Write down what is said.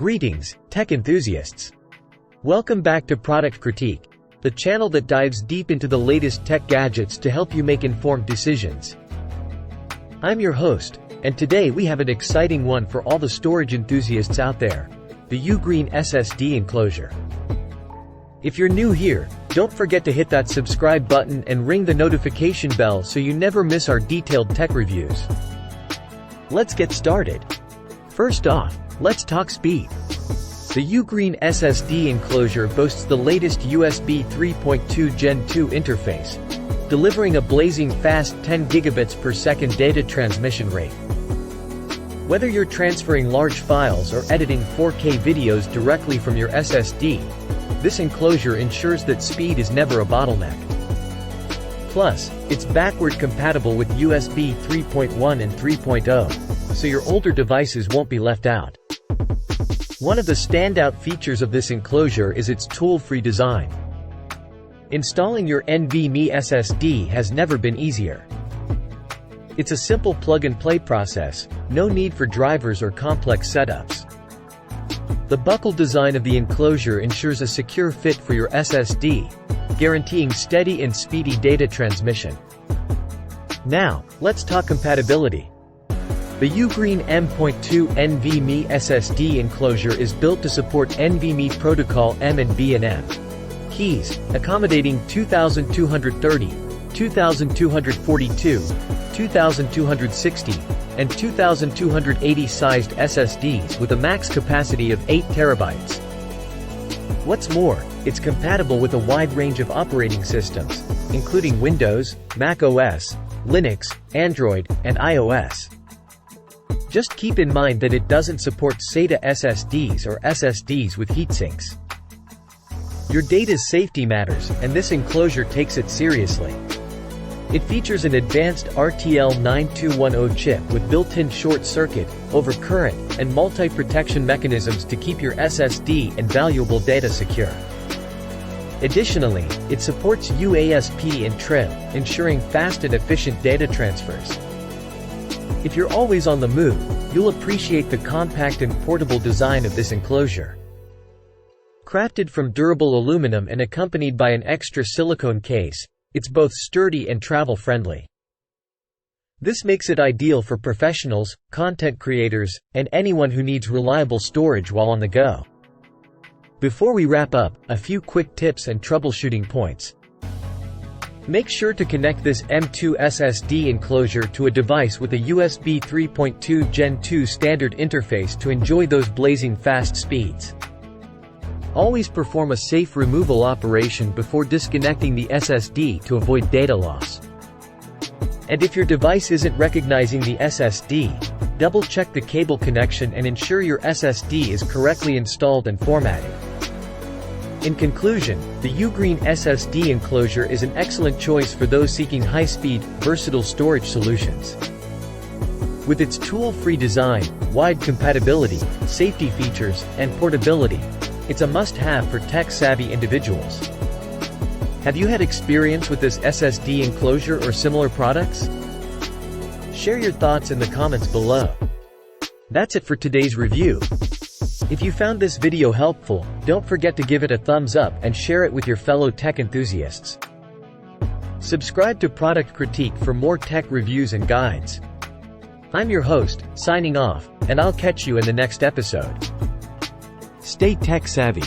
Greetings, tech enthusiasts. Welcome back to Product Critique, the channel that dives deep into the latest tech gadgets to help you make informed decisions. I'm your host, and today we have an exciting one for all the storage enthusiasts out there, the UGREEN SSD Enclosure. If you're new here, don't forget to hit that subscribe button and ring the notification bell so you never miss our detailed tech reviews. Let's get started. First off, let's talk speed. The UGREEN SSD Enclosure boasts the latest USB 3.2 Gen 2 interface, delivering a blazing fast 10 gigabits per second data transmission rate. Whether you're transferring large files or editing 4K videos directly from your SSD, this enclosure ensures that speed is never a bottleneck. Plus, it's backward compatible with USB 3.1 and 3.0, so your older devices won't be left out. One of the standout features of this enclosure is its tool-free design. Installing your NVMe SSD has never been easier. It's a simple plug-and-play process, no need for drivers or complex setups. The buckle design of the enclosure ensures a secure fit for your SSD, guaranteeing steady and speedy data transmission. Now, let's talk compatibility. The UGREEN M.2 NVMe SSD enclosure is built to support NVMe Protocol M and B&M keys, accommodating 2230, 2242, 2260, and 2280 sized SSDs with a max capacity of 8 terabytes. What's more, it's compatible with a wide range of operating systems, including Windows, Mac OS, Linux, Android, and iOS. Just keep in mind that it doesn't support SATA SSDs or SSDs with heatsinks. Your data's safety matters, and this enclosure takes it seriously. It features an advanced RTL9210 chip with built-in short-circuit, overcurrent, and multi-protection mechanisms to keep your SSD and valuable data secure. Additionally, it supports UASP and trim, ensuring fast and efficient data transfers. If you're always on the move, you'll appreciate the compact and portable design of this enclosure. Crafted from durable aluminum and accompanied by an extra silicone case, it's both sturdy and travel-friendly. This makes it ideal for professionals, content creators, and anyone who needs reliable storage while on the go. Before we wrap up, a few quick tips and troubleshooting points. Make sure to connect this M.2 SSD enclosure to a device with a USB 3.2 Gen 2 standard interface to enjoy those blazing fast speeds. Always perform a safe removal operation before disconnecting the SSD to avoid data loss. And if your device isn't recognizing the SSD, double-check the cable connection and ensure your SSD is correctly installed and formatted. In conclusion, the UGREEN SSD enclosure is an excellent choice for those seeking high-speed, versatile storage solutions. With its tool-free design, wide compatibility, safety features, and portability, it's a must-have for tech-savvy individuals. Have you had experience with this SSD enclosure or similar products? Share your thoughts in the comments below. That's it for today's review. If you found this video helpful, don't forget to give it a thumbs up and share it with your fellow tech enthusiasts. Subscribe to Product Critique for more tech reviews and guides. I'm your host, signing off, and I'll catch you in the next episode. Stay tech savvy.